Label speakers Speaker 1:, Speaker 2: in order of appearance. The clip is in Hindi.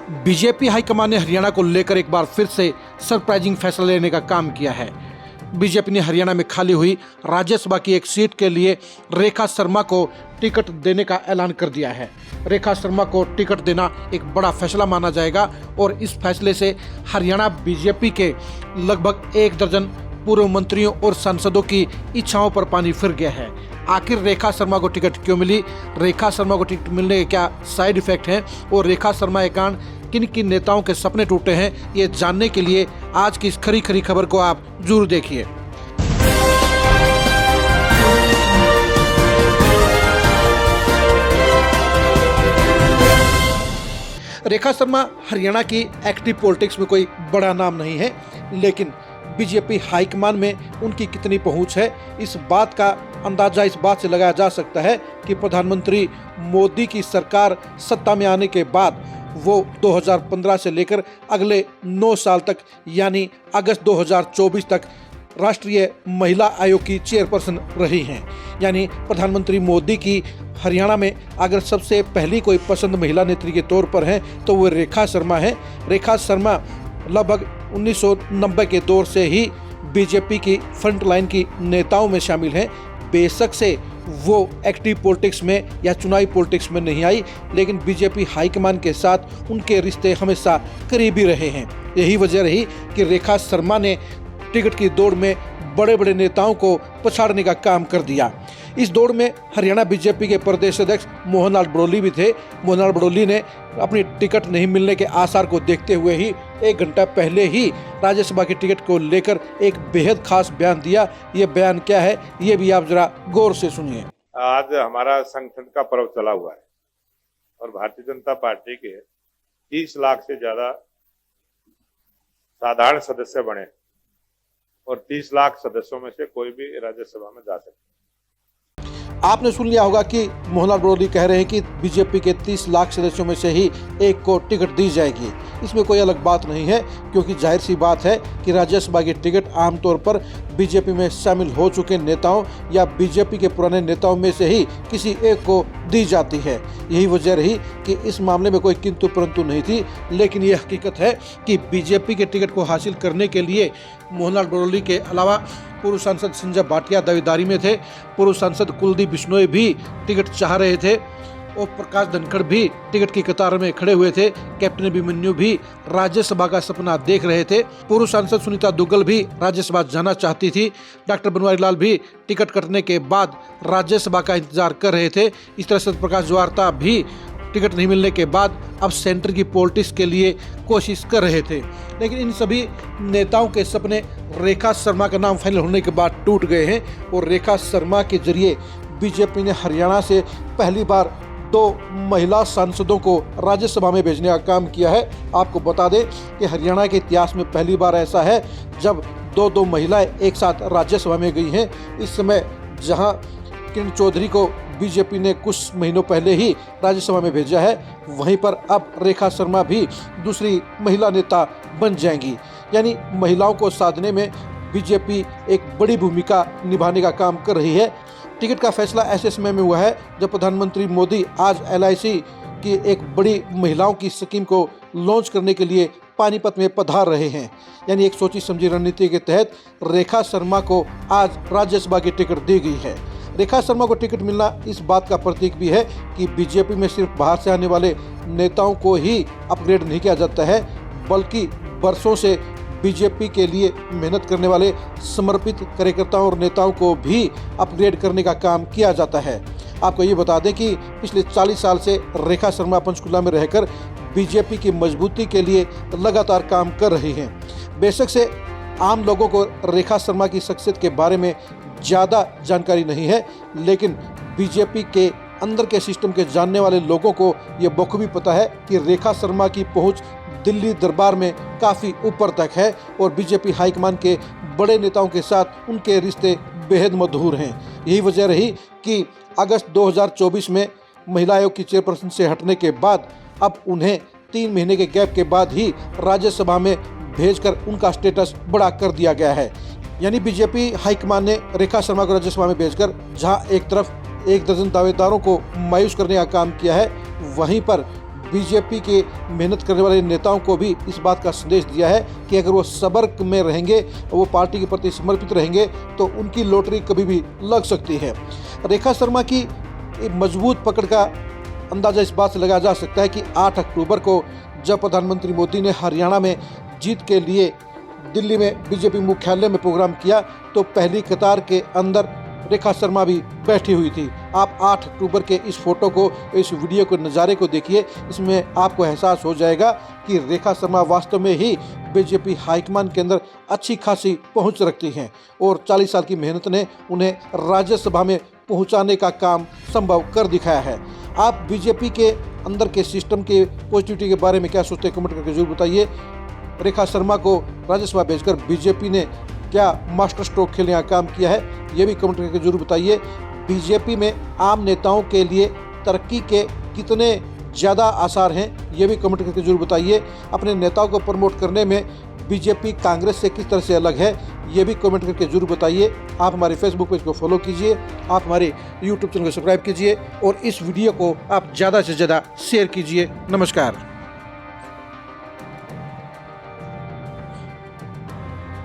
Speaker 1: बीजेपी हाईकमान ने हरियाणा को लेकर एक बार फिर से सरप्राइजिंग फैसला लेने का काम किया है। बीजेपी ने हरियाणा में खाली हुई राज्यसभा की एक सीट के लिए रेखा शर्मा को टिकट देने का ऐलान कर दिया है। रेखा शर्मा को टिकट देना एक बड़ा फैसला माना जाएगा और इस फैसले से हरियाणा बीजेपी के लगभग 1 दर्जन पूर्व मंत्रियों और सांसदों की इच्छाओं पर पानी फिर गया है। आखिर रेखा शर्मा को टिकट क्यों मिली, रेखा शर्मा को टिकट मिलने के क्या साइड इफेक्ट हैं और रेखा शर्मा के कारण किन किन नेताओं के सपने टूटे हैं, ये जानने के लिए आज की इस खरी खरी खबर को आप जरूर देखिए। रेखा शर्मा हरियाणा की एक्टिव पॉलिटिक्स में कोई बड़ा नाम नहीं है, लेकिन बीजेपी हाईकमान में उनकी कितनी पहुंच है, इस बात का अंदाजा इस बात से लगाया जा सकता है कि प्रधानमंत्री मोदी की सरकार सत्ता में आने के बाद वो 2015 से लेकर अगले 9 साल तक यानी अगस्त 2024 तक राष्ट्रीय महिला आयोग की चेयरपर्सन रही हैं। यानी प्रधानमंत्री मोदी की हरियाणा में अगर सबसे पहली कोई पसंद महिला नेत्री के तौर पर है तो वो रेखा शर्मा है। रेखा शर्मा लगभग 1990 के दौर से ही बीजेपी की फ्रंट लाइन की नेताओं में शामिल हैं। बेशक से वो एक्टिव पॉलिटिक्स में या चुनावी पॉलिटिक्स में नहीं आई, लेकिन बीजेपी हाईकमान के साथ उनके रिश्ते हमेशा करीबी रहे हैं। यही वजह रही कि रेखा शर्मा ने टिकट की दौड़ में बड़े बड़े नेताओं को पछाड़ने का काम कर दिया। इस दौड़ में हरियाणा बीजेपी के प्रदेश अध्यक्ष मोहन लाल बड़ौली भी थे। मोहन लाल बड़ौली ने अपनी टिकट नहीं मिलने के आसार को देखते हुए ही 1 घंटा पहले ही राज्यसभा की टिकट को लेकर एक बेहद खास बयान दिया। ये बयान क्या है, ये भी आप जरा गौर से सुनिए।
Speaker 2: आज हमारा संगठन का पर्व चला हुआ है और भारतीय जनता पार्टी के 30 लाख से ज्यादा साधारण सदस्य बने और 30 लाख सदस्यों में से कोई भी राज्यसभा में जा सकता है।
Speaker 1: आपने सुन लिया होगा कि मोहन लाल बड़ौली कह रहे हैं कि बीजेपी के 30 लाख सदस्यों में से ही एक को टिकट दी जाएगी। इसमें कोई अलग बात नहीं है, क्योंकि जाहिर सी बात है कि राज्यसभा की टिकट आमतौर पर बीजेपी में शामिल हो चुके नेताओं या बीजेपी के पुराने नेताओं में से ही किसी एक को दी जाती है। यही वजह रही कि इस मामले में कोई किंतु परंतु नहीं थी, लेकिन ये हकीकत है कि बीजेपी के टिकट को हासिल करने के लिए मोहनलाल बड़ौली के अलावा पूर्व सांसद संजय भाटिया दावेदारी में थे, पूर्व सांसद कुलदीप बिश्नोई भी टिकट चाह रहे थे और प्रकाश धनखड़ भी टिकट की कतार में खड़े हुए थे। कैप्टन अभिमन्यु भी राज्यसभा का सपना देख रहे थे। पूर्व सांसद सुनीता दुग्गल भी राज्यसभा जाना चाहती थी। डॉक्टर बनवारी लाल भी टिकट कटने के बाद राज्यसभा का इंतजार कर रहे थे। इस तरह से प्रकाश जवारता भी टिकट नहीं मिलने के बाद अब सेंटर की पॉलिटिक्स के लिए कोशिश कर रहे थे। लेकिन इन सभी नेताओं के सपने रेखा शर्मा का नाम फाइनल होने के बाद टूट गए हैं और रेखा शर्मा के जरिए बीजेपी ने हरियाणा से पहली बार 2 महिला सांसदों को राज्यसभा में भेजने का काम किया है। आपको बता दें कि हरियाणा के इतिहास में पहली बार ऐसा है जब 2 महिलाएं एक साथ राज्यसभा में गई हैं। इस समय जहां किरण चौधरी को बीजेपी ने कुछ महीनों पहले ही राज्यसभा में भेजा है, वहीं पर अब रेखा शर्मा भी दूसरी महिला नेता बन जाएंगी। यानी महिलाओं को साधने में बीजेपी एक बड़ी भूमिका निभाने का काम कर रही है। टिकट का फैसला ऐसे समय में हुआ है जब प्रधानमंत्री मोदी आज LIC की एक बड़ी महिलाओं की स्कीम को लॉन्च करने के लिए पानीपत में पधार रहे हैं। यानी एक सोची समझी रणनीति के तहत रेखा शर्मा को आज राज्यसभा की टिकट दी गई है। रेखा शर्मा को टिकट मिलना इस बात का प्रतीक भी है कि बीजेपी में सिर्फ बाहर से आने वाले नेताओं को ही अपग्रेड नहीं किया जाता है, बल्कि वर्षों से बीजेपी के लिए मेहनत करने वाले समर्पित कार्यकर्ताओं और नेताओं को भी अपग्रेड करने का काम किया जाता है। आपको ये बता दें कि पिछले 40 साल से रेखा शर्मा पंचकुला में रहकर बीजेपी की मजबूती के लिए लगातार काम कर रही हैं। बेशक से आम लोगों को रेखा शर्मा की शख्सियत के बारे में ज़्यादा जानकारी नहीं है, लेकिन बीजेपी के अंदर के सिस्टम के जानने वाले लोगों को ये बखूबी पता है कि रेखा शर्मा की पहुंच दिल्ली दरबार में काफ़ी ऊपर तक है और बीजेपी हाईकमान के बड़े नेताओं के साथ उनके रिश्ते बेहद मधुर हैं। यही वजह रही कि अगस्त 2024 में महिला आयोग की चेयरपर्सन से हटने के बाद अब उन्हें 3 महीने के गैप के बाद ही राज्यसभा में भेजकर उनका स्टेटस बढ़ा कर दिया गया है। यानी बीजेपी हाईकमान ने रेखा शर्मा को राज्यसभा में भेजकर जहां एक तरफ 1 दर्जन दावेदारों को मायूस करने का काम किया है, वहीं पर बीजेपी के मेहनत करने वाले नेताओं को भी इस बात का संदेश दिया है कि अगर वो सब्र में रहेंगे, वो पार्टी के प्रति समर्पित रहेंगे तो उनकी लॉटरी कभी भी लग सकती है। रेखा शर्मा की मजबूत पकड़ का अंदाजा इस बात से लगाया जा सकता है कि 8 अक्टूबर को जब प्रधानमंत्री मोदी ने हरियाणा में जीत के लिए दिल्ली में बीजेपी मुख्यालय में प्रोग्राम किया तो पहली कतार के अंदर रेखा शर्मा भी बैठी हुई थी। आप 8 अक्टूबर के इस फोटो को, इस वीडियो के नज़ारे को देखिए, इसमें आपको एहसास हो जाएगा कि रेखा शर्मा वास्तव में ही बीजेपी हाईकमान के अंदर अच्छी खासी पहुंच रखती हैं और 40 साल की मेहनत ने उन्हें राज्यसभा में पहुंचाने का काम संभव कर दिखाया है। आप बीजेपी के अंदर के सिस्टम के पॉजिटिविटी के बारे में क्या सोचते हैं, कमेंट करके जरूर बताइए। रेखा शर्मा को राज्यसभा भेजकर बीजेपी ने क्या मास्टर स्ट्रोक खेलने का काम किया है, ये भी कमेंट करके जरूर बताइए। बीजेपी में आम नेताओं के लिए तरक्की के कितने ज़्यादा आसार हैं, ये भी कमेंट करके जरूर बताइए। अपने नेताओं को प्रमोट करने में बीजेपी कांग्रेस से किस तरह से अलग है, ये भी कमेंट करके जरूर बताइए। आप हमारे फेसबुक पेज को फॉलो कीजिए, आप हमारे यूट्यूब चैनल को सब्सक्राइब कीजिए और इस वीडियो को आप ज़्यादा से ज़्यादा शेयर कीजिए। नमस्कार।